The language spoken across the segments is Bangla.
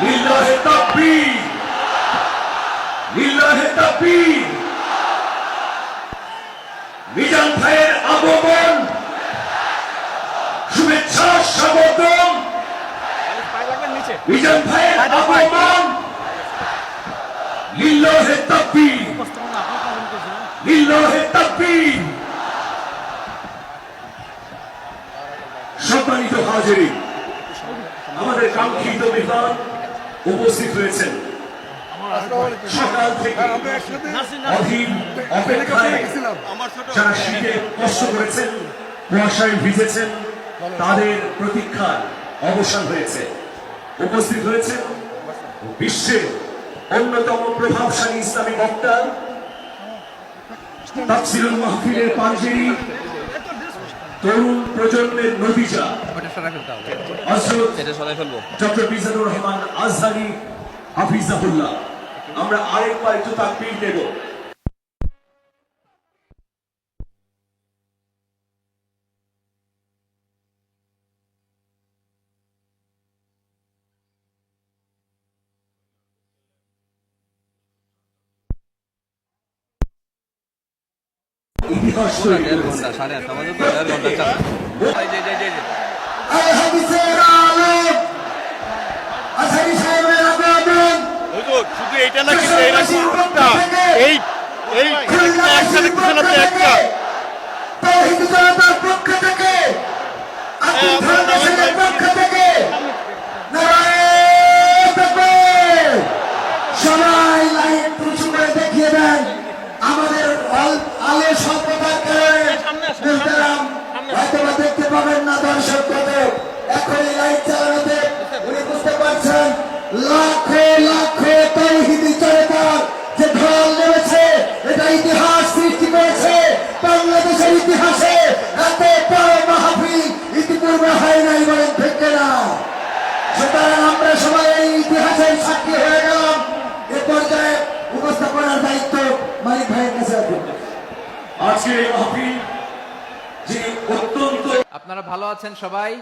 লিল্লাহে তাকবীর, লিল্লাহে তাকবীর। মিজান ভাইয়ের আগমন, শুভেচ্ছা স্বাগতম। মিজান ভাইয়ের আগমন, লিল্লাহে তাকবীর, লিল্লাহে তাকবীর। সম্মানিত হাজিরিন, আমাদের কাঙ্ক্ষিত মেহমান উপস্থিত হয়েছেন। সকাল থেকে অধীর অপেক্ষায় যারা শীতে কষ্ট করেছেন, কুয়াশায় ভিজেছেন, তাদের প্রতীক্ষার অবসান হয়েছে। উপস্থিত হয়েছেন বিশ্বের অন্যতম প্রভাবশালী ইসলামী বক্তা, তাফসীরুল মাহফিলের পাঞ্জেরী, তরুণ প্রজন্মের নতিজা হযরত ডক্টর মিজানুর রহমান আজহারী হাফিজাহুল্লাহ। আমরা আরেকবার একটু তাকবীর দেব। ইতিহাস তৈরি করেছে। শুধু এইটা না, কিন্তু এই একসাথে একটা পক্ষ থেকে সবাই লাইট উঁচু করে দেখিয়ে দেন। আমাদের আলো স্বল্পতার কারণে হয়তো দেখতে পাবেন না দর্শক কত। এখন এই লাইট চালানোতে উনি বুঝতে পারছেন লাখো লাখো তাওহীদি জনতার যে ঢল নেমেছে, এটা ইতিহাস সৃষ্টি করেছে। বাংলাদেশের ইতিহাসে এত বড় মাহফিল ইতিপূর্বে হয় নাই, বলেন ঠিক না? সুতরাং আমরা সবাই এই ইতিহাসের সাক্ষী হয়ে গেলাম। এ পর্যায়ে উপস্থাপনার দায়িত্ব মালিক ভাইয়ের কাছে আছে। আজকে এই মাহফিল যে অত্যন্ত। আপনারা ভালো আছেন সবাই?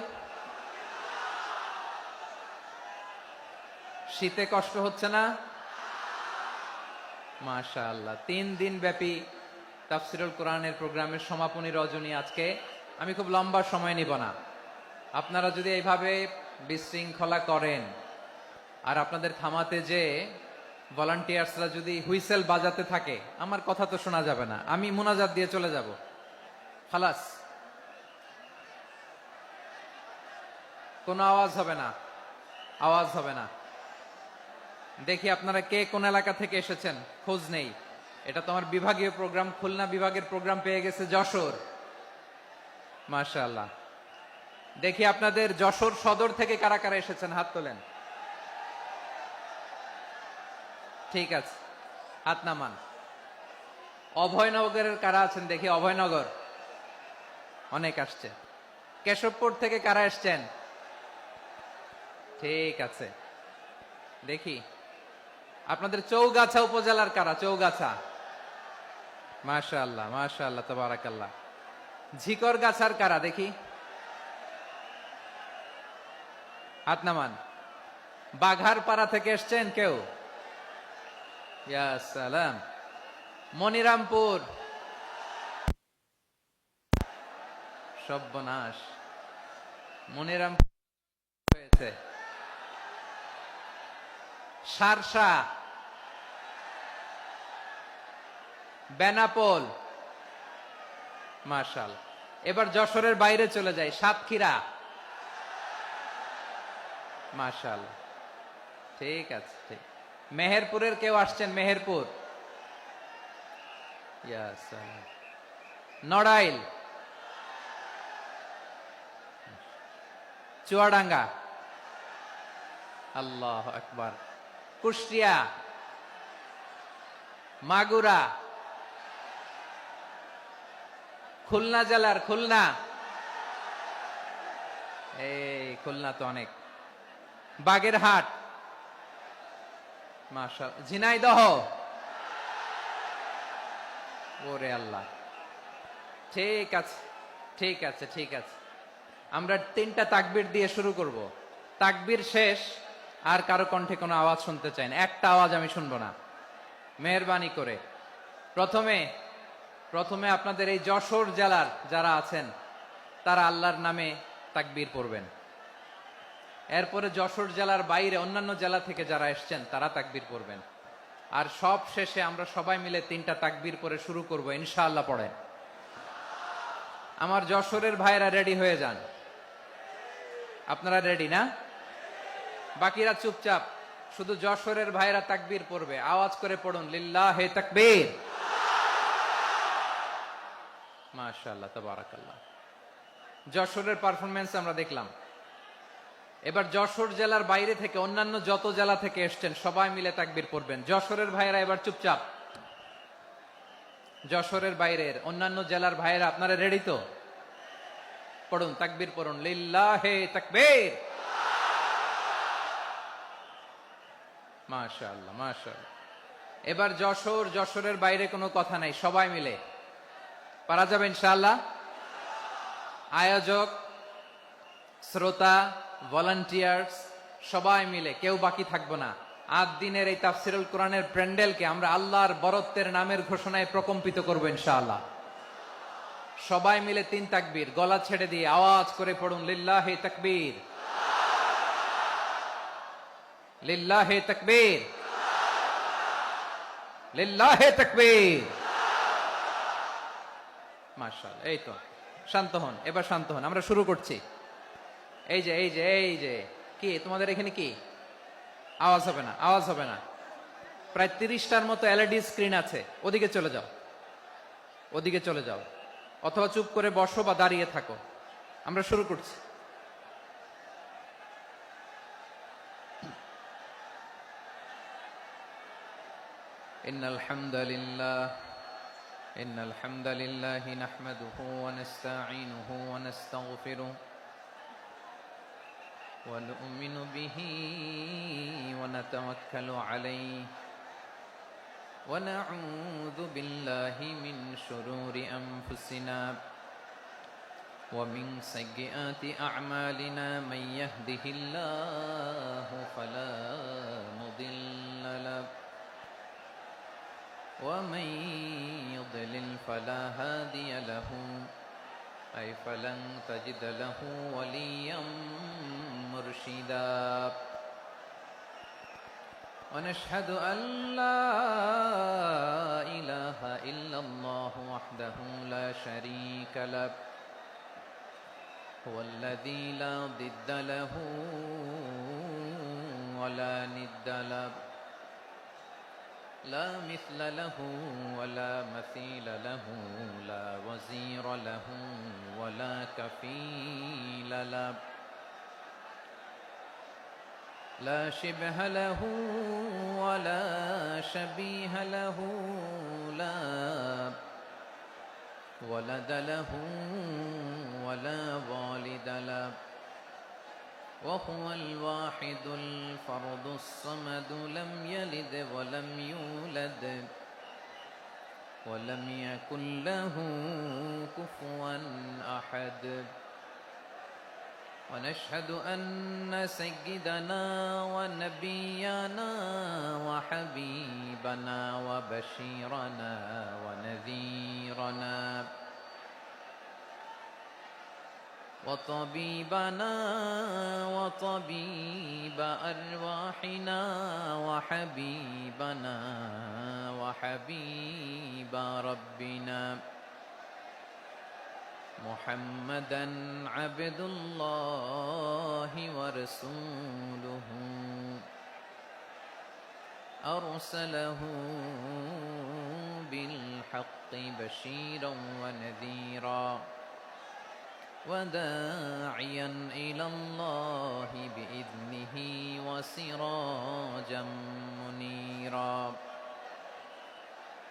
শীতে কষ্ট হচ্ছে না? মাশাআল্লাহ। 3 দিন ব্যাপী তাফসীরুল কোরআনের প্রোগ্রামের সমাপনী রজনী আজকে। আমি খুব লম্বা সময় নিব না। আপনারা যদি এইভাবে বিশৃঙ্খলা করেন আর আপনাদের থামাতে যে ভলান্টিয়ার্সরা যদি হুইসেল বাজাতে থাকে, আমার কথা তো শোনা যাবে না। আমি মুনাজাত দিয়ে চলে যাব। খালাস, কোনো আওয়াজ হবে না, আওয়াজ হবে না। দেখি আপনারা কে কোন এলাকা থেকে এসেছেন, খোঁজ নেই। এটা তো আমার বিভাগীয় প্রোগ্রাম, খুলনা বিভাগের প্রোগ্রাম পেয়ে গেছে যশোর। মাশাআল্লাহ। দেখি আপনাদের যশোর সদর থেকে কারা কারা এসেছেন, হাত তোলেন। ঠিক আছে, হাত নামান। অভয়নগরের কারা আছেন দেখি? অভয়নগর অনেক আসছে। কেশবপুর থেকে কারা এসছেন? ঠিক আছে, দেখি আপনাদের চৌগাছা উপজেলার কারা? চৌগাছা, মাশাআল্লাহ মাশাআল্লাহ তাবারাকাল্লাহ। ঝিকরগাছার কারা দেখি? হাত নামান। বাঘারপাড়া থেকে এসছেন কেউ? ইয়া সালাম। মনিরামপুর, সর্বনাশ, মনিরামপুর হয়েছে। সারসা, বেনাপোল, মাশাআল্লাহ। এবার যশোরের বাইরে চলে যায়, সাতক্ষীরা, মাশাআল্লাহ। ঠিক আছে, ঠিক। মেহেরপুরের কেউ আসছেন? মেহেরপুর, ইয়া সালাম। নড়াইল, চুয়াডাঙ্গা, আল্লাহু আকবার। কুষ্টিয়া, মাগুরা, খুলনা জেলার খুলনা, এই খুলনা তো অনেক। বাগেরহাট, মাশাআল্লাহ। ঝিনাইদহ, ওরে আল্লাহ। ঠিক আছে, ঠিক আছে, ঠিক আছে। আমরা 3টা তাকবীর দিয়ে শুরু করব। তাকবীর শেষ আর কারো কণ্ঠে কোনো আওয়াজ শুনতে চাই না, একটা আওয়াজ আমি শুনবো না, মেহেরবানি করে। প্রথমে আপনাদের এই যশোর জেলার যারা আছেন তারা আল্লাহর নামে তাকবীর পড়বেন। এরপরে যশোর জেলার বাইরে অন্যান্য জেলা থেকে যারা এসছেন তারা তাকবীর পড়বেন। আর সব শেষে আমরা সবাই মিলে 3টা তাকবীর পরে শুরু করব ইনশাআল্লাহ। পড়েন। আমার যশোরের ভাইরা রেডি হয়ে যান। আপনারা রেডি না? বাকিরা চুপচাপ, শুধু যশোরের ভাইরা তাকবীর পড়বে, আওয়াজ করে পড়ুন লিল্লাহে তাকবীর। মাশাআল্লাহ, তাবারাকাল্লাহ। যশোরের পারফরমেন্স আমরা দেখলাম। এবার যশোর জেলার বাইরে থেকে অন্যান্য যত জেলা থেকে এসছেন সবাই মিলে তাকবীর পড়বেন। যশোরের ভাইরা এবার চুপচাপ। যশোরের বাইরের অন্যান্য জেলার ভাইরা আপনারা রেডি তো? পড়ুন, তাকবীর পড়ুন, লিল্লাহে তাকবীর। মাশাআল্লাহ, মাশাআল্লাহ। এবার যশোরের বাইরে কোনো কথা নাই, সবাই মিলে পারা যাবে ইনশাআল্লাহ। আয়োজক, শ্রোতা, ভলান্টিয়ার্স সবাই মিলে কেউ বাকি থাকবো না। 8 দিনের এই তাফসিরুল কোরআনের প্যান্ডেলকে আমরা আল্লাহর বরত্বের নামের ঘোষণায় প্রকম্পিত করবো ইনশাআল্লাহ। সবাই মিলে 3 তাকবীর, গলা ছেড়ে দিয়ে আওয়াজ করে পড়ুন লিল্লাহে তাকবীর, লিল্লাহে তাকবীর, লিল্লাহে তাকবীর। মাশাআল্লাহ। এই তো, শান্ত হন, এবার শান্ত হন, আমরা শুরু করছি। এই যে কি তোমাদের এখানে কি আওয়াজ হবে না, আওয়াজ হবে না। প্রায় 30টার মতো এলইডি স্ক্রিন আছে, ওদিকে চলে যাও, ওদিকে চলে যাও, অথবা চুপ করে বসো বা দাঁড়িয়ে থাকো। আমরা শুরু করছি। ইন্নাল হামদালিল্লাহ নাহমাদুহু ওয়া নাস্তাঈনুহু ওয়া নাস্তাগফিরুহু ونؤمن به ونتوكل عليه ونعوذ بالله من شرور أنفسنا ومن سيئات أعمالنا من يهده الله فلا مضل له ومن يضلل فلا هادي له أي فلن تجد له وليا مرشدا ونشهد أن لا إله إلا الله وحده لا شريك له هو الذي لا ضد له ولا ند له لا مثل له ولا مثيل له لا وزير له ولا كفيل له لا شبه له ولا شبيه له لا ولد له ولا والد له وهو الواحد الفرد الصمد لم يلد ولم يولد ولم يكن له كفوا أحد ونشهد أن سيدنا ونبينا وحبيبنا وبشيرنا ونذيرنا وطبيبنا وطبيب أرواحنا وحبيبنا وحبيب ربنا محمدا عبد الله ورسوله أرسله بالحق بشيرا ونذيرا وداعيا إلى الله بإذنه وسراجا منيرا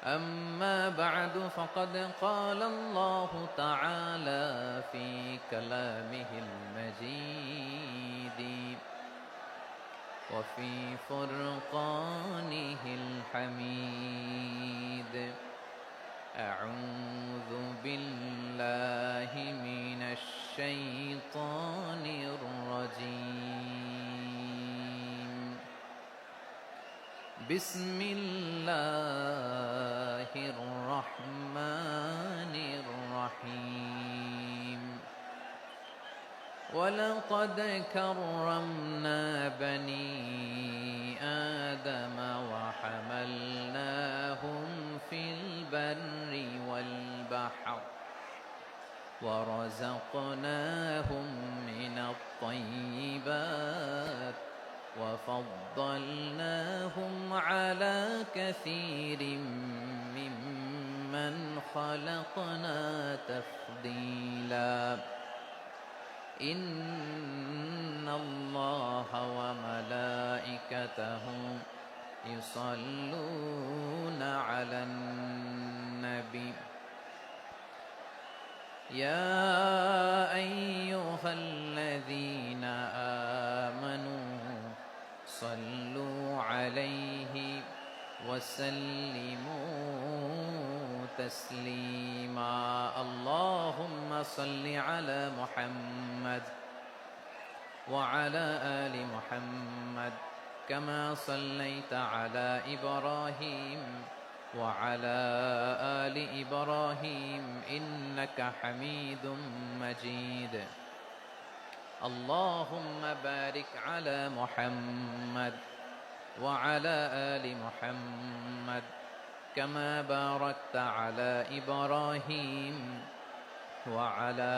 أما بعد فقد قال الله تعالى في كلامه المجيد وفي فرقانه الحميد أعوذ بالله من الشيطان الرجيم بسم الله الرحمن الرحيم ولقد كرمنا بني آدم وحملناهم في البر والبحر ورزقناهم من الطيبات وفضلناهم على كثير ممن خلقنا تفضيلا إن الله وملائكته يصلون على النبي يا أيها الذين آمنوا صلوا عليه وسلموا تسليما اللهم صل على محمد وعلى آل محمد كما صليت على إبراهيم وعلى آل إبراهيم إنك حميد مجيد اللهم بارك على محمد وعلى آل محمد كما باركت على إبراهيم وعلى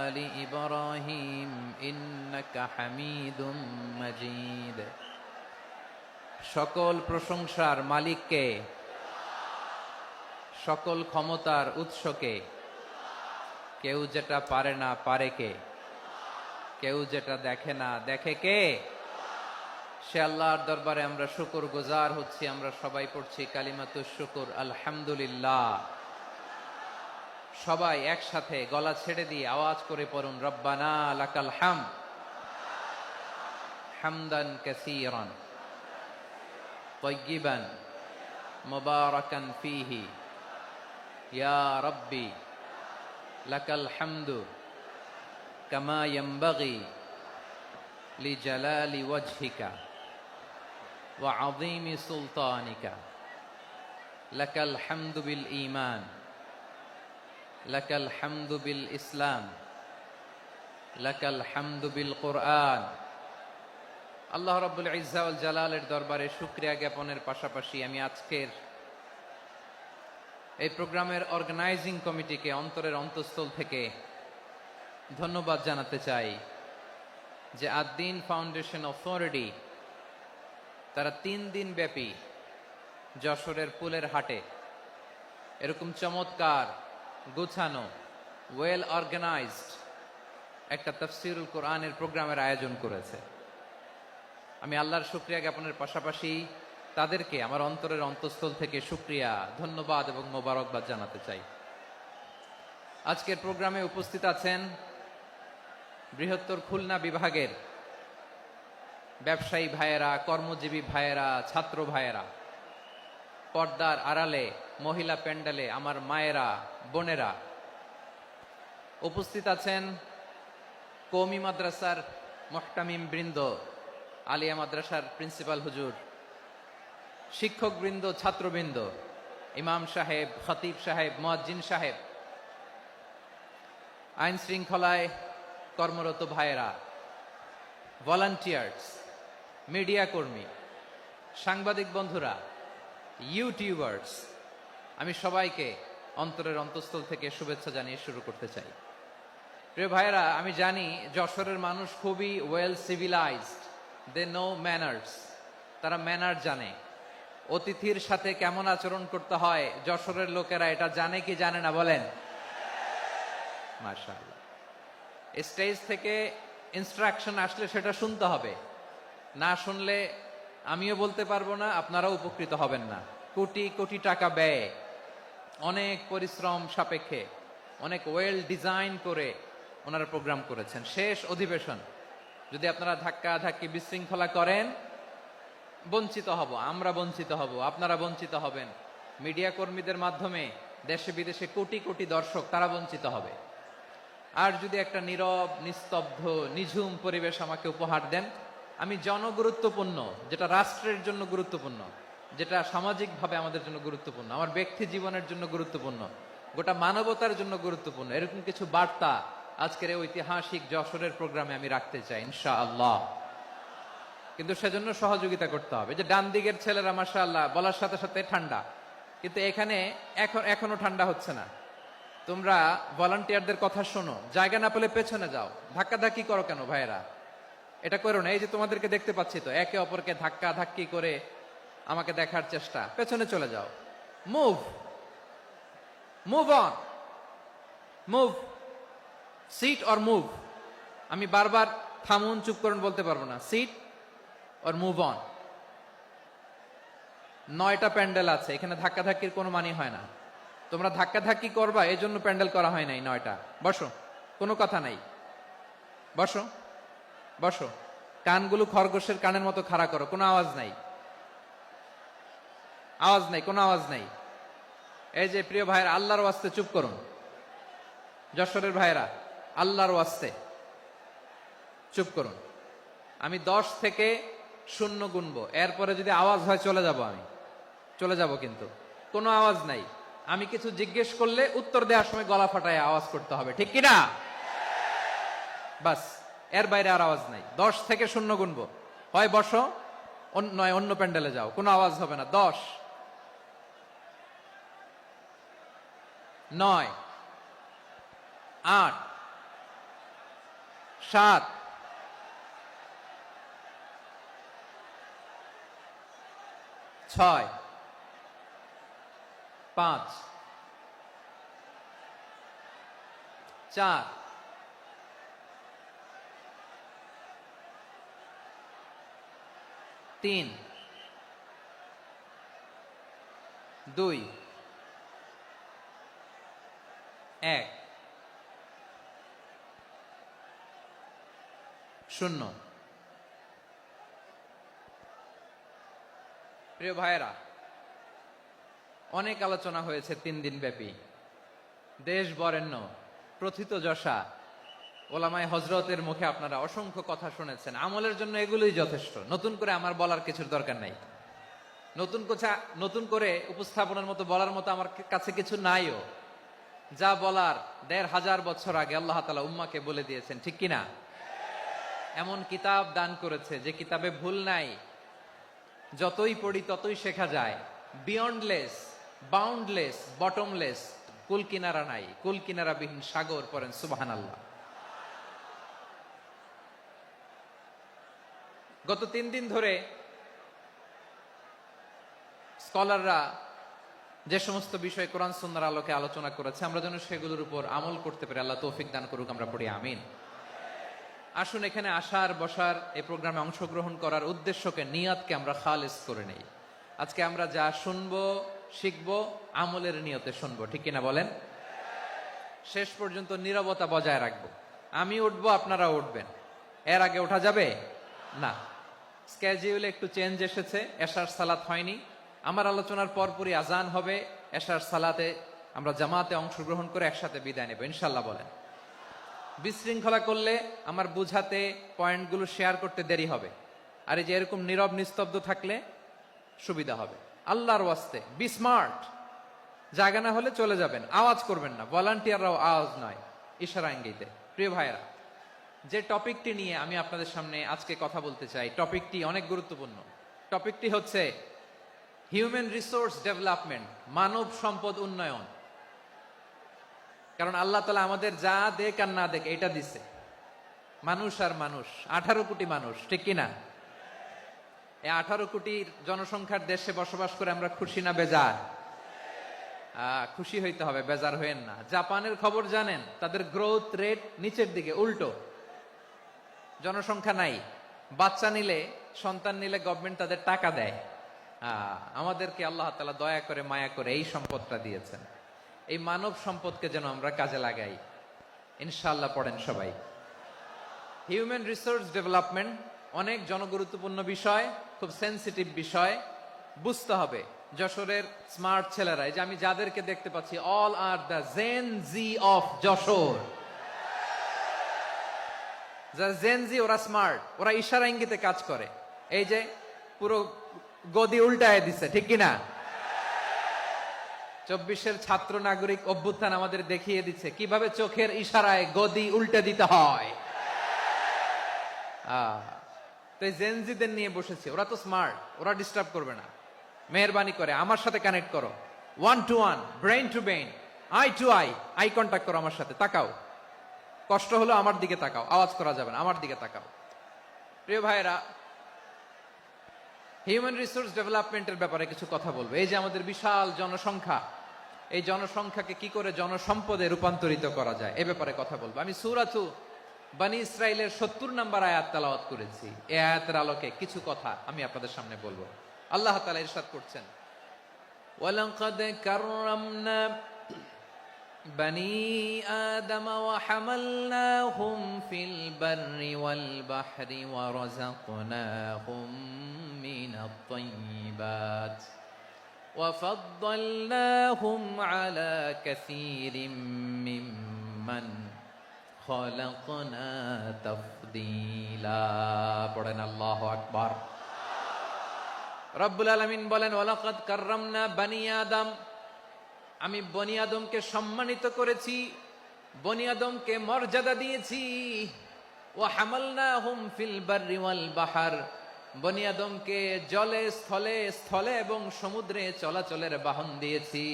آل إبراهيم إنك حميد مجيد সকল প্রশংসার মালিককে সকল ক্ষমতার উৎসকে কেউ যেটা পারে না পারে কে কেউ যেটা দেখে না দেখে কে সে আল্লাহর দরবারে আমরা শুকরগুজার হচ্ছি আমরা সবাই পড়ছি কালিমাতুশ শুকর আলহামদুলিল্লাহ সবাই একসাথে গলা ছেড়ে দিয়ে আওয়াজ করে পড়ুন রব্বানা লাকাল হামদ হামদান কাসীরান তাইয়িবান মুবারাকান ফীহি ইয়া রাব্বি লাকাল হামদু কামা ইয়ানবাগি লিজালালি ওয়াজহিকা ওয়া আযীমি সুলতানিকা লাকাল হামদু বিল ঈমান লাকাল হামদু বিল ইসলাম লাকাল হামদু বিল কুরআন আল্লাহ রাব্বুল ইজ্জা ওয়াল জালালের দরবারে শুকরিয়া জ্ঞাপনের পাশাপাশি আমি আজকের এই প্রোগ্রামের অর্গানাইজিং কমিটিকে অন্তরের অন্তঃস্থল থেকে ধন্যবাদ জানাতে চাই যে আদ-দ্বীন ফাউন্ডেশন অথরিটি তারা 3 দিন ব্যাপী যশোরের পুলের হাটে এরকম চমৎকার গোছানো ওয়েল অর্গানাইজড একটা তাফসীরুল কোরআনের প্রোগ্রামের আয়োজন করেছে আমি আল্লাহর শুকরিয়া জ্ঞাপনের পাশাপাশি তাদেরকে আমার অন্তরের অন্তঃস্থল থেকে শুকরিয়া ধন্যবাদ এবং মোবারকবাদ জানাতে চাই আজকের প্রোগ্রামে উপস্থিত আছেন বৃহত্তর খুলনা বিভাগের ব্যবসায়ী ভাইয়েরা কর্মজীবী ভাইয়েরা ছাত্র ভাইয়েরা পর্দার আড়ালে মহিলা প্যান্ডেলে আমার মায়েরা বোনেরা উপস্থিত আছেন কওমি মাদ্রাসার মুহতামিম বৃন্দ আলিয়া মাদ্রাসার প্রিন্সিপাল হুজুর শিক্ষকবৃন্দ ছাত্রবৃন্দ ইমাম সাহেব খতিব সাহেব মুয়াজ্জিন সাহেব আইন শৃঙ্খলায় কর্মরত ভাইয়েরা ভলান্টিয়ার্স মিডিয়া কর্মী সাংবাদিক বন্ধুরা ইউটিউবার্স আমি সবাইকে অন্তরের অন্তঃস্থল থেকে শুভেচ্ছা জানিয়ে শুরু করতে চাই প্রিয় ভাইয়েরা আমি জানি যশোরের মানুষ খুবই well civilised they know manners তারা ম্যানার জানে অতিথির সাথে কেমন আচরণ করতে হয় যশোরের লোকেরা এটা জানে কি জানে না বলেন মাশাআল্লাহ স্টেজ থেকে ইনস্ট্রাকশন আসলে সেটা শুনতে হবে না শুনলে আমিও বলতে পারবো না আপনারাও উপকৃত হবেন না কোটি কোটি টাকা ব্যয় অনেক পরিশ্রম সাপেক্ষে অনেক ওয়েল ডিজাইন করে ওনারা প্রোগ্রাম করেছেন শেষ অধিবেশন যদি আপনারা ধাক্কা ধাক্কি বিশৃঙ্খলা করেন বঞ্চিত হব আমরা বঞ্চিত হব আপনারা বঞ্চিত হবেন মিডিয়া কর্মীদের মাধ্যমে দেশে বিদেশে কোটি কোটি দর্শক তারা বঞ্চিত হবে আর যদি একটা নীরব নিস্তব্ধ নিঝুম পরিবেশ আমাকে উপহার দেন আমি জনগুরুত্বপূর্ণ, যেটা রাষ্ট্রের জন্য গুরুত্বপূর্ণ, যেটা সামাজিকভাবে আমাদের জন্য গুরুত্বপূর্ণ, আমার ব্যক্তি জীবনের জন্য গুরুত্বপূর্ণ, গোটা মানবতার জন্য গুরুত্বপূর্ণ, এরকম কিছু বার্তা আজকের এই ঐতিহাসিক যশোরের প্রোগ্রামে আমি রাখতে চাই ইনশাআল্লাহ। কিন্তু সেজন্য সহযোগিতা করতে হবে। যে ডান দিকের ছেলেরা মাশাআল্লাহ বলার সাথে সাথে ঠান্ডা, কিন্তু এখানে এখনো ঠান্ডা হচ্ছে না। তোমরা ভলান্টিয়ারদের কথা শোনো, জায়গা না পেলে পেছনে যাও, ধাক্কাধাক্কি করো কেন ভাইয়েরা? এটা করো না। এই যে তোমাদেরকে দেখতে পাচ্ছি তো, একে অপরকে ধাক্কা ধাক্কি করে আমাকে দেখার চেষ্টা, পেছনে চলে যাও। Move move on, move, sit or move. আমি বারবার থামুন, চুপ করুন বলতে পারবো না। Sit or move on. 9টা প্যান্ডেল আছে, এখানে ধাক্কাধাক্কির কোনো মানি হয় না। তোমরা ধাক্কাধাক্কি করবা, এই জন্য প্যান্ডেল করা হয় নাই 9টা। বসো, কোনো কথা নাই, বসো বসো। কানগুলো খরগোশের কানের মতো খাড়া করো, কোনো আওয়াজ নাই, আওয়াজ নাই, কোনো আওয়াজ নাই। এই যে প্রিয় ভাইয়েরা, আল্লাহর ওয়াস্তে চুপ করুন। যশোরের ভাইয়েরা, আল্লাহর ওয়াস্তে চুপ করুন। আমি 10 থেকে 0 গুনবো, এরপরে যদি আওয়াজ হয় চলে যাব, আমি চলে যাব, কিন্তু কোনো আওয়াজ নাই। আমি কিছু জিজ্ঞেস করলে উত্তর দেওয়ার সময় গলা ফাটায় আওয়াজ করতে হবে, ঠিক কিনা? বাস, এর বাইরে আর আওয়াজ নাই। 10 থেকে 0 গুনবো, হয় বসো, নয় অন্য প্যান্ডেলে যাও, কোনো আওয়াজ হবে না। 10, 9, 8, 7, 6, 5, 4, 3, 2, 1, 0। প্রিয় ভাইয়েরা, অনেক আলোচনা হয়েছে 3 দিন ব্যাপী। দেশ বরেণ্য প্রথিতযশা ওলামায়ে হযরতের মুখে আপনারা অসংখ্য কথা শুনেছেন। আমলের জন্য এগুলোই যথেষ্ট, নতুন করে আমার বলার কিছুর দরকার নাই। নতুন করে উপস্থাপনের মতো বলার মতো আমার কাছে কিছু নাইও। যা বলার 1500 বছর আগে আল্লাহ তাআলা উম্মাকে বলে দিয়েছেন, ঠিক কিনা? এমন কিতাব দান করেছে যে কিতাবে ভুল নাই, যতই পড়ি ততই শেখা যায়। বিয়ন্ডলেস, বাউন্ডলেস, বটমলেস, কুল কিনারা নাই, কুল কিনারা বিহীন সাগর, পড়েন সুবহানাল্লাহ। গত 3 দিন ধরে স্কলাররা যে সমস্ত বিষয় কোরআন সুন্নাহর আলোকে আলোচনা করেছে, আমরা যেন সেগুলোর উপর আমল করতে পারি। আল্লাহ তৌফিক দান করুক, আমরা পড়ি আমিন। আসুন, এখানে আসার বসার, এই প্রোগ্রামে অংশগ্রহণ করার উদ্দেশ্যকে, নিয়াতকে আমরা খালিস করে নেই। আজকে আমরা যা শুনবো, শিখবো, আমলের নিয়তে শুনবো, ঠিক কিনা বলেন? শেষ পর্যন্ত নীরবতা বজায় রাখবো। আমি উঠবো, আপনারা উঠবেন। এর আগে ওঠা যাবে না। স্কেডিউলে একটু চেঞ্জ এসেছে, এশার সালাত হয়নি। আমার আলোচনার পরপরই আজান হবে, এশার সালাতে আমরা জামাতে অংশগ্রহণ করে একসাথে বিদায় নেব ইনশাল্লাহ। বলেন, বিশৃঙ্খলা করলে আমার বুঝাতে, পয়েন্টগুলো শেয়ার করতে দেরি হবে। আর এই যে এরকম নীরব নিস্তব্ধ থাকলে সুবিধা হবে। আল্লাহর ওয়াস্তে বি স্মার্ট। জায়গা না হলে চলে যাবেন, আওয়াজ করবেন না। ভলান্টিয়াররাও আওয়াজ নয়, ইশারা ইঙ্গিতে। প্রিয় ভাইয়েরা, যে টপিকটি নিয়ে আমি আপনাদের সামনে আজকে কথা বলতে চাই, টপিকটি অনেক গুরুত্বপূর্ণ। টপিকটি হচ্ছে হিউম্যান রিসোর্স ডেভেলপমেন্ট, মানব সম্পদ উন্নয়ন। কারণ আল্লাহ তাআলা আমাদের যা দেখ আর না দেখ এটা দিছে। মানুষ আর মানুষ, 18 কোটি মানুষ, ঠিক কিনা? এই 18 কোটি জনসংখ্যার দেশে বসবাস করে আমরা খুশি না বেজার? খুশি হইতে হবে, বেজার হইেন না। জাপানের খবর জানেন? তাদের গ্রোথ রেট নিচের দিকে, উল্টো। জনসংখ্যা নাই, বাচ্চা নিলে, সন্তান নিলে গভর্নমেন্ট তাদের টাকা দেয়। আমাদেরকে আল্লাহ তাআলা দয়া করে, মায়া করে এই সম্পদটা দিয়েছেন। এই মানব সম্পদকে যেন আমরা কাজে লাগাই ইনশাআল্লাহ। পড়েন সবাই। হিউম্যান রিসোর্স ডেভেলপমেন্ট অনেক জনগুরুত্বপূর্ণ বিষয়, খুব সেনসিটিভ বিষয়, বুঝতে হবে। যশোরের স্মার্ট ছেলেরা, এই যে আমি যাদেরকে দেখতে পাচ্ছি, all are the gen Z of Jashore. যারা জেনজি ওরা স্মার্ট, ওরা ইশারা ইঙ্গিতে কাজ করে। এই যে পুরো গদি উল্টায় দিছে, ঠিক কিনা? 24-এর ছাত্র নাগরিক অভ্যুত্থান আমাদের দেখিয়ে দিচ্ছে কিভাবে চোখের ইশারায় গদি উল্টে দিতে হয়। তো এই জেনজিদের নিয়ে বসেছে, ওরা তো স্মার্ট, ওরা ডিস্টার্ব করবে না। মেহরবানি করে আমার সাথে কানেক্ট করো, 1 to 1, brain to brain, eye to eye contact করো আমার সাথে, তাকাও। কষ্ট হলো আমার দিকে তাকাও, আওয়াজ করা যাবে না, আমার দিকে তাকাও। প্রিয় ভাইরা, হিউম্যান রিসোর্স ডেভেলপমেন্টের ব্যাপারে কিছু কথা বলবো। এই যে আমাদের বিশাল জনসংখ্যা, এই জনসংখ্যাকে কি করে জনসম্পদে রূপান্তরিত করা যায় এ ব্যাপারে কথা বলবো। আমি সূরাতু বনী ইসরাইলের 70 নম্বর আয়াত তেলাওয়াত করেছি। এই আয়াতের আলোকে কিছু কথা আমি আপনাদের সামনে বলবো। আল্লাহ তাআলা ইরশাদ করছেন, ওয়ালাকাদ কাররামনা বনী আদম ওয়া হামালনাহুম ফিল বাররি ওয়াল বাহরি ওয়া রাযাকনাহুম মিনাত তাইয়্যিবাত ওয়া ফাদ্দালনাহুম আলা কাসীরিম মিম্মান খালাকনা তাফদীলা। পড়েন আল্লাহু আকবার। রব্বুল আলামিন বলেন, ওয়ালাকাদ কাররামনা বনী আদম, আমি বনী আদমকে সম্মানিত করেছি, বনী আদমকে মর্যাদা দিয়েছি। ওয়া হামালনাহুম ফিল বাররি ওয়াল বাহর, বনী আদমকে জলে স্থলে, স্থলে এবং সমুদ্রে চলাচলের বাহন দিয়েছি।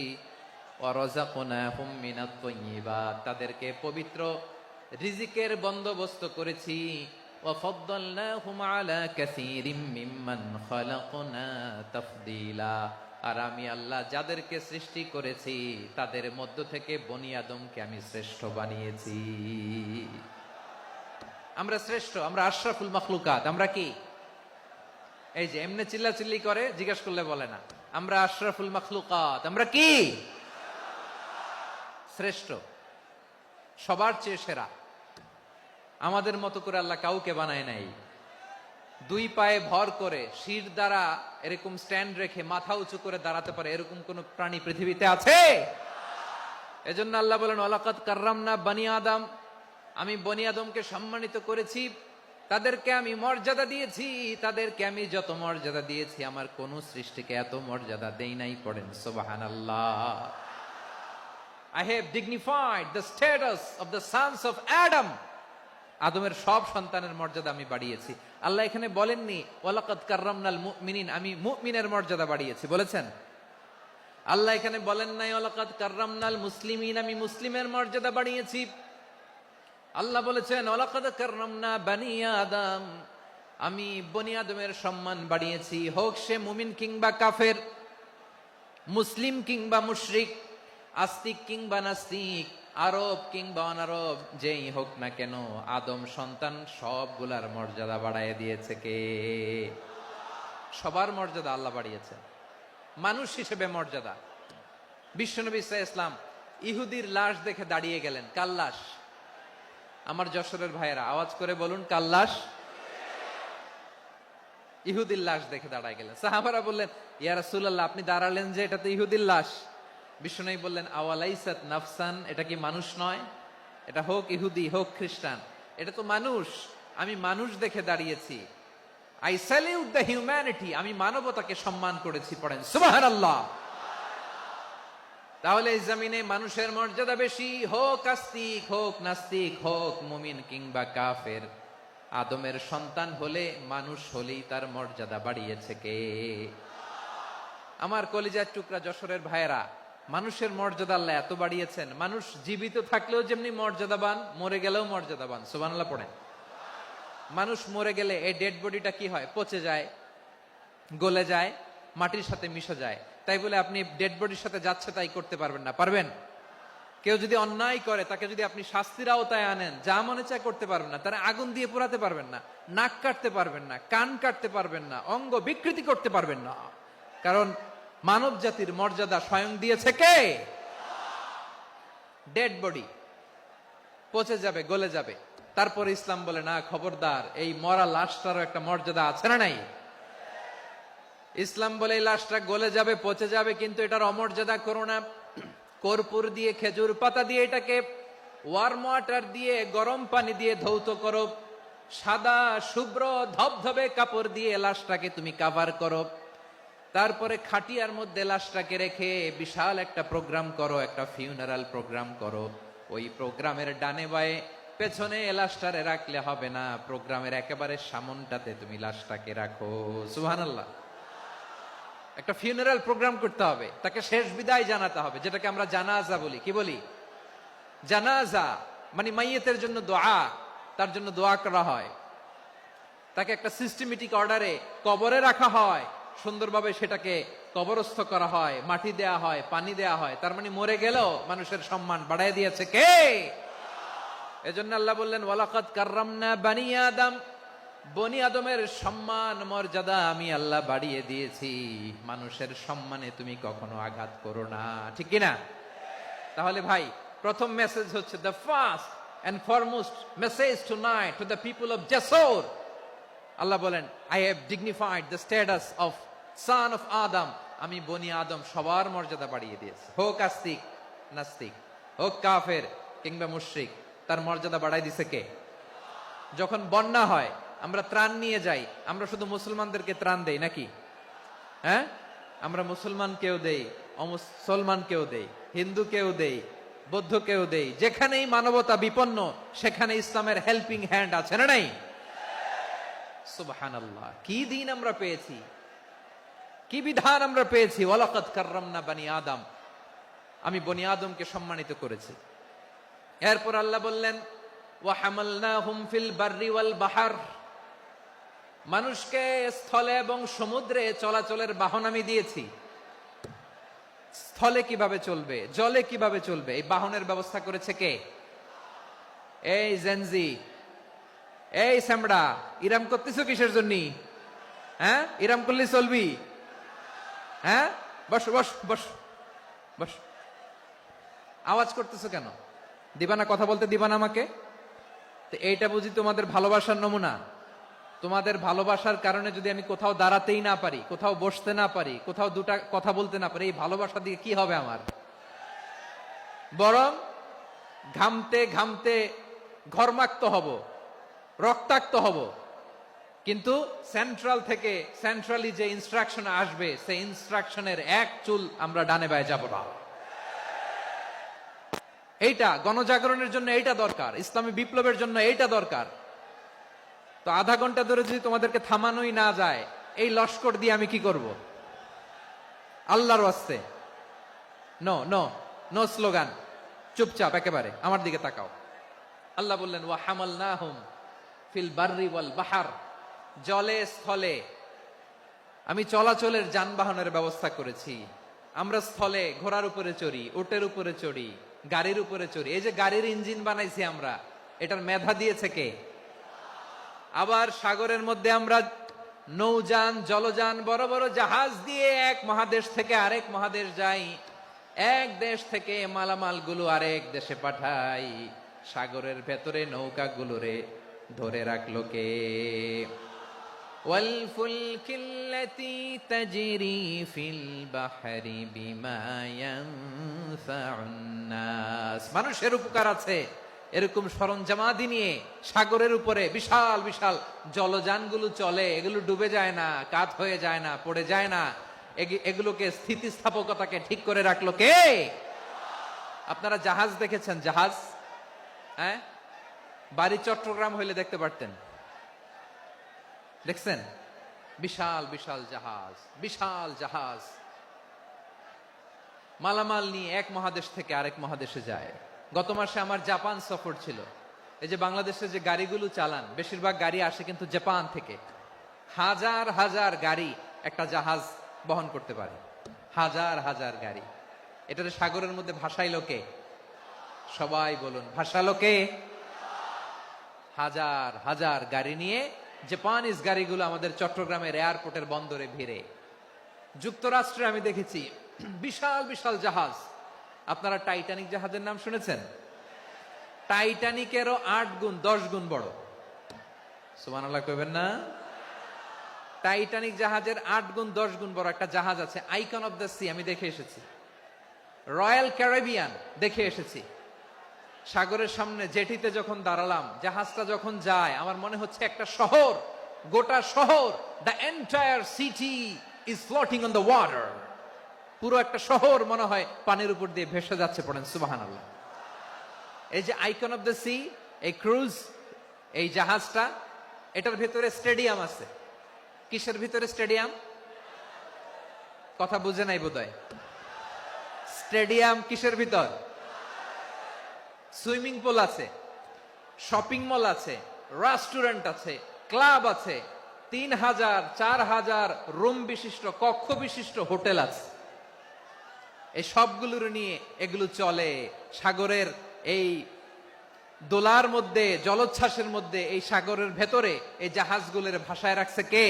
ওয়া রাযাকনাহুম মিনাত তাইয়্যিবাত, তাদেরকে পবিত্র রিজিকের বন্দোবস্ত করেছি। ওয়া ফাদ্দালনাহুম আলা কাসীরিম মিম্মান খালাকনা তাফদীলা, আর আমি আল্লাহ যাদেরকে সৃষ্টি করেছি তাদের মধ্য থেকে বনী আদমকে আমি শ্রেষ্ঠ বানিয়েছি। আমরা শ্রেষ্ঠ, আমরা আশরাফুল মাখলুকাত। আমরা কি এই যে এমনি চিল্লাচিল্লি করে জিজ্ঞেস করলে বলে না, আমরা আশরাফুল মাখলুকাত। আমরা কি শ্রেষ্ঠ, সবার চেয়ে সেরা। আমাদের মতো করে আল্লাহ কাউকে বানায় নাই। 2 পায়ে ভর করে শির দ্বারা এরকম স্ট্যান্ড রেখে মাথা উঁচু করে দাঁড়াতে পারে এরকম কোন প্রাণী পৃথিবীতে আছে? এজন্য আল্লাহ বলেন, ওয়ালাকাদ কাররামনা বনী আদম, আমি বনী আদমকে সম্মানিত করেছি, তাদেরকে আমি মর্যাদা দিয়েছি। তাদেরকে আমি যত মর্যাদা দিয়েছি আমার কোন সৃষ্টিকে এত মর্যাদা দেই নাই। পড়েন সুবহানাল্লাহ। I have dignified the status of the sons of Adam. আদমের সব সন্তানের মর্যাদা আমি বাড়িয়েছি। আল্লাহ এখানে বলেননি ওয়ালাকাদ কাররামনাল মুমিনিন, আমি মুমিনের মর্যাদা বাড়িয়েছি, বলেছেন? আল্লাহ এখানে বলেন নাই ওয়ালাকাদ কাররামনাল মুসলিমিন, আমি মুসলিমের মর্যাদা বাড়িয়েছি। আল্লাহ বলেছেন ওয়ালাকাদ কাররামনা বনী আদম, আমি বনী আদমের সম্মান বাড়িয়েছি। হোক সে মুমিন কিংবা কাফের, মুসলিম কিংবা মুশরিক, আস্তিক কিংবা নাস্তিক, আরব কিংবা অনারব, যেই হোক না কেন আদম সন্তান সবগুলার মর্যাদা বাড়ায় দিয়েছে কে? সবার মর্যাদা আল্লাহ বাড়িয়েছে। মানুষ হিসেবে মর্যাদা। বিশ্বনবী সাল্লাল্লাহু আলাইহি ওয়াসাল্লাম ইহুদির লাশ দেখে দাঁড়িয়ে গেলেন। কার লাশ? আমার যশোরের ভাইয়েরা আওয়াজ করে বলুন, কার লাশ? ইহুদির লাশ দেখে দাঁড়ায় গেলেন। সাহাবারা বললেন, ইয়া রাসূলুল্লাহ, আপনি দাঁড়ালেন যে, এটা তো ইহুদির লাশ। বিশ্বনবী বললেন, আওয়ালাইসাত নাফসান, এটা কি মানুষ নয়? এটা হোক ইহুদি হোক খ্রিস্টান, এটা তো মানুষ। আমি মানুষ দেখে দাঁড়িয়েছি। আই স্যালিউট দ্য হিউম্যানিটি, আমি মানবতাকে সম্মান করেছি। পড়েন সুবহানাল্লাহ। তাহলে এই জমিনে মানুষের মর্যাদা বেশি, হোক আস্তিক হোক নাস্তিক, হোক মুমিন কিংবা কাফের। আদমের সন্তান হলে, মানুষ হলেই তার মর্যাদা বাড়িয়েছে কে? আমার কলিজার টুকরা যশোরের ভাইয়েরা, মানুষের মর্যাদা আল্লাহ এত বাড়িয়েছেন, মানুষ জীবিত থাকলেও যেমনি মর্যাদাবান, মরে গেলেও মর্যাদাবান। সুবহানাল্লাহ পড়েন। মানুষ মরে গেলে এই ডেড বডিটা কি হয়? পচে যায়, গলে যায়, মাটির সাথে মিশে যায়। তাই বলে আপনি ডেড বডির সাথে যাচ্ছে তাই করতে পারবেন না। পারবেন? কেউ যদি অন্যায় করে তাকে যদি আপনি শাস্তির আওতায় আনেন, যা মনে চায় করতে পারবেন না। তারা আগুন দিয়ে পোড়াতে পারবেন না, নাক কাটতে পারবেন না, কান কাটতে পারবেন না, অঙ্গ বিকৃতি করতে পারবেন না। কারণ মানব জাতির মর্যাদা স্বয়ং দিয়েছে কে? ডেড বডি পচে যাবে, গলে যাবে। তারপরে ইসলাম বলে, না খবরদার, এই মরা লাশটারও একটা মর্যাদা আছে না নাই? ইসলাম বলে এই লাশটা গলে যাবে, পচে যাবে, কিন্তু এটার অমর্যাদা করো না। কর্পূর দিয়ে, খেজুর পাতা দিয়ে এটাকে ওয়ার্ম ওয়াটার দিয়ে, গরম পানি দিয়ে ধৌত করো। সাদা শুভ্র ধবধবে কাপড় দিয়ে লাশটাকে তুমি কাভার করো, তারপরে খাটিয়ার মধ্যে লাশটাকে রেখে বিশাল একটা প্রোগ্রাম করো, একটা ফিউনারাল প্রোগ্রাম করো। ওই প্রোগ্রামের ডানে বায়ে পেছনে লাশটারে রাখলে হবে না, প্রোগ্রামের একেবারে সামনটাতে তুমি লাশটাকে রাখো। সুবহানাল্লাহ। একটা ফিউনারাল প্রোগ্রাম করতে হবে, তাকে শেষ বিদায় জানাতে হবে, যেটাকে আমরা জানাজা বলি। কি বলি? জানাজা মানে মাইয়েতের জন্য দোয়া, তার জন্য দোয়া করা হয়, তাকে একটা সিস্টেমেটিক অর্ডারে কবরে রাখা হয়, সুন্দরভাবে সেটাকে কবরস্থ করা হয়, মাটি দেয়া হয়, পানি দেয়া হয়। তার মানে মরে গেলেও মানুষের সম্মান বাড়ায় দিয়েছে কে? এজন্য আল্লাহ বললেন ওয়ালাকাদ কাররামনা বানি আদম, বনি আদমের সম্মান মর্যাদা আমি আল্লাহ বাড়িয়ে দিয়েছি। মানুষের সম্মানে তুমি কখনো আঘাত করো না, ঠিক কিনা? তাহলে ভাই, প্রথম মেসেজ হচ্ছে the first and foremost message tonight to the people of Jessore. আল্লাহ বলেন I have dignified the status of son of Adam. আমি বনি আদম সবার মর্যাদা বাড়িয়ে দিয়েছি, হোক আস্তিক নাস্তিক, হোক কাফের কিংবা মুশরিক, তার মর্যাদা বাড়াই দিছে কে? যখন বন্যা হয় আমরা ত্রাণ নিয়ে যাই, আমরা শুধু মুসলমানদেরকে ত্রাণ দেই নাকি? হ্যাঁ, আমরা মুসলমানকেও দেই, অমুসলমানকেও দেই, হিন্দুকেও দেই, বৌদ্ধকেও দেই। যেখানেই মানবতা বিপন্ন সেখানে ইসলামের হেল্পিং হ্যান্ড আছে না নাই? সুবহানাল্লাহ। কি দিন আমরা পেয়েছি, কি বিধান আমরা পেয়েছি। ওয়ালাকাদ কাররামনা বানি আদম, আমি বনি আদমকে সম্মানিত করেছি। এরপর আল্লাহ বললেন ওয়া হামালনাহুম ফিল বাররি ওয়াল বাহর, মানুষকে স্থলে এবং সমুদ্রে চলাচলের বাহন আমি দিয়েছি। স্থলে কিভাবে চলবে, জলে কিভাবে চলবে, এই বাহনের ব্যবস্থা করেছে কে? এই জেনজি, এই স্যামড়া, ইরাম করতেছো কিসের জন্য? হ্যাঁ, ইরাম করলে চলবি? হ্যাঁ, বস বস বস বস। আওয়াজ করতেছো কেন? দিবা না, কথা বলতে দিবা না আমাকে? তো এইটা বুঝি তোমাদের ভালোবাসার নমুনা? তোমাদের ভালোবাসার কারণে যদি আমি কোথাও দাঁড়াতেই না পারি, কোথাও বসতে না পারি, কোথাও দুটা কথা বলতে না পারি, এই ভালোবাসা দিয়ে কি হবে আমার? বরং ঘামতে ঘামতে ঘর্মাক্ত হব, রক্তাক্ত হব। কিন্তু সেন্ট্রাল থেকে, সেন্ট্রালি যে ইনস্ট্রাকশন আসবে, সেই ইনস্ট্রাকশনের এক চুল আমরা ডানে বায়ে যাব না। এইটা গণজাগরণের জন্য এইটা দরকার, ইসলামী বিপ্লবের জন্য এইটা দরকার। তো আধা ঘন্টা ধরে যদি তোমাদেরকে থামানোই না যায়, এই লস্কর দিয়ে আমি কি করব? আল্লাহর ওয়াস্তে নো নো নো স্লোগান, চুপচাপ একেবারে আমার দিকে তাকাও। আল্লাহ বললেন ওয়া হামালনাহুম ফিল বাররি ওয়াল বাহর, জলে স্থলে আমি চলাচলের যানবাহনের ব্যবস্থা করেছি। আমরা স্থলে ঘোড়ার উপরে চড়ি, উটের উপরে চড়ি, গাড়ির উপরে চড়ি। এই যে গাড়ির ইঞ্জিন বানাইছি আমরা, এটার মেধা দিয়েছে কে? আবার সাগরের মধ্যে আমরা নৌযান, জলযান, বড় বড় জাহাজ দিয়ে এক মহাদেশ থেকে আরেক মহাদেশ যাই, এক দেশ থেকে মালামাল গুলো আরেক দেশে পাঠাই। সাগরের ভেতরে নৌকাগুলোরে ধরে রাখলো কে? ওয়াল ফুলকিল্লাতী তাজরি ফিল বাহরি বিমা ইয়ানফাউন নাস। মানুষের উপকার আছে এরকম সরঞ্জামাদি নিয়ে সাগরের উপরে বিশাল বিশাল জলযানগুলো চলে, এগুলো ডুবে যায় না, কাত হয়ে যায় না, পড়ে যায় না। এগুলোকে স্থিতিস্থাপকতাকে ঠিক করে রাখলো কে? আপনারা জাহাজ দেখেছেন? জাহাজ, হ্যাঁ, বাড়ি চট্টগ্রাম হইলে দেখতে পারতেন। দেখছেন? বিশাল বিশাল জাহাজ, বিশাল জাহাজ মালামাল নিয়ে এক মহাদেশ থেকে আরেক মহাদেশে যায়। গত মাসে আমার জাপান সফর ছিল। এই যে বাংলাদেশে যে গাড়িগুলো চালান, বেশিরভাগ গাড়ি আসে কিন্তু জাপান থেকে। হাজার হাজার গাড়ি একটা জাহাজ বহন করতে পারে, হাজার হাজার গাড়ি। এটাতে সাগরের মধ্যে ভাসাইলো কে? সবাই বলুন, ভাসালো কে? হাজার হাজার গাড়ি নিয়ে জাপানিজ গাড়িগুলো আমাদের চট্টগ্রামের এয়ারপোর্টের বন্দরে ভিড়ে। যুক্তরাষ্ট্রে আমি দেখেছি বিশাল বিশাল জাহাজ। আপনারা টাইটানিক জাহাজের নাম শুনেছেন? টাইটানিকেরও 8 গুণ 10 গুণ বড়। সুবহানাল্লাহ কইবেন না? টাইটানিক জাহাজের 8 গুণ 10 গুণ বড় একটা জাহাজ আছে, আইকন অফ দ্য সি, আমি দেখে এসেছি। রয়্যাল ক্যারিবিয়ান দেখে এসেছি। সাগরের সামনে জেটিতে যখন দাঁড়ালাম, জাহাজটা যখন যায়, আমার মনে হচ্ছে একটা শহর, গোটা শহর, the entire city is floating on the water. পুরো একটা শহর মনে হয় পানির উপর দিয়ে ভেসে যাচ্ছে, পড়েন সুবহানাল্লাহ। এই যে আইকন অফ দ্য সি, এই ক্রুজ, এই জাহাজটা, এটার ভিতরে স্টেডিয়াম আছে। কিসের ভিতরে স্টেডিয়াম? কথা বুঝে নাই বোধহয়। স্টেডিয়াম কিসের ভিতর? সুইমিং পুল আছে, শপিং মল আছে, রেস্টুরেন্ট আছে, ক্লাব আছে, 3000 4000 রুম বিশিষ্ট, কক্ষ বিশিষ্ট হোটেল আছে। এই সবগুলোর নিয়ে এগুলো চলে সাগরের এই দোলার মধ্যে, জলোচ্ছ্বাসের মধ্যে, এই সাগরের ভেতরে এই জাহাজগুলোর ভাষায় রাখছে কে?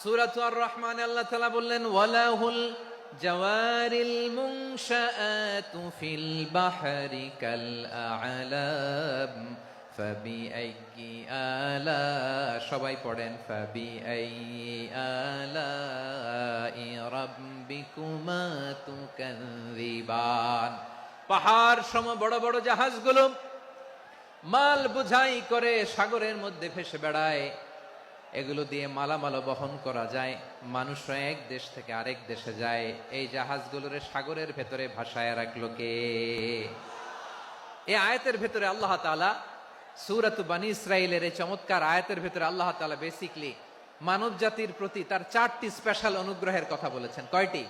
সূরা আর রহমানে আল্লাহ তাআলা বললেন, ওয়ালাহুল জাওয়ারিল মুনশাআতু ফিল বাহরি কাল আ'লাম ফাবিআইয়ি আলা, সবাই পড়েন, ফাবিআইয়ি আলাই রাব্বিকুমা তুকাযযিবান। পাহাড় সম বড় বড় জাহাজগুলো মাল বোঝাই করে সাগরের মধ্যে ভেসে বেড়ায়। এগুলো দিয়ে মালামাল বহন করা যায়, মানুষরা এক দেশ থেকে আরেক দেশে যায়। এই জাহাজগুলোর সাগরের ভেতরে ভাসায় রাখলো কে? এই আয়াতের ভেতরে আল্লাহ তাআলা সূরাত বানী ইসরাইলের এই চমৎকার আয়াতের ভেতরে আল্লাহ তাআলা বেসিকলি মানব জাতির প্রতি তার 4টি স্পেশাল অনুগ্রহের কথা বলেছেন। কয়টি?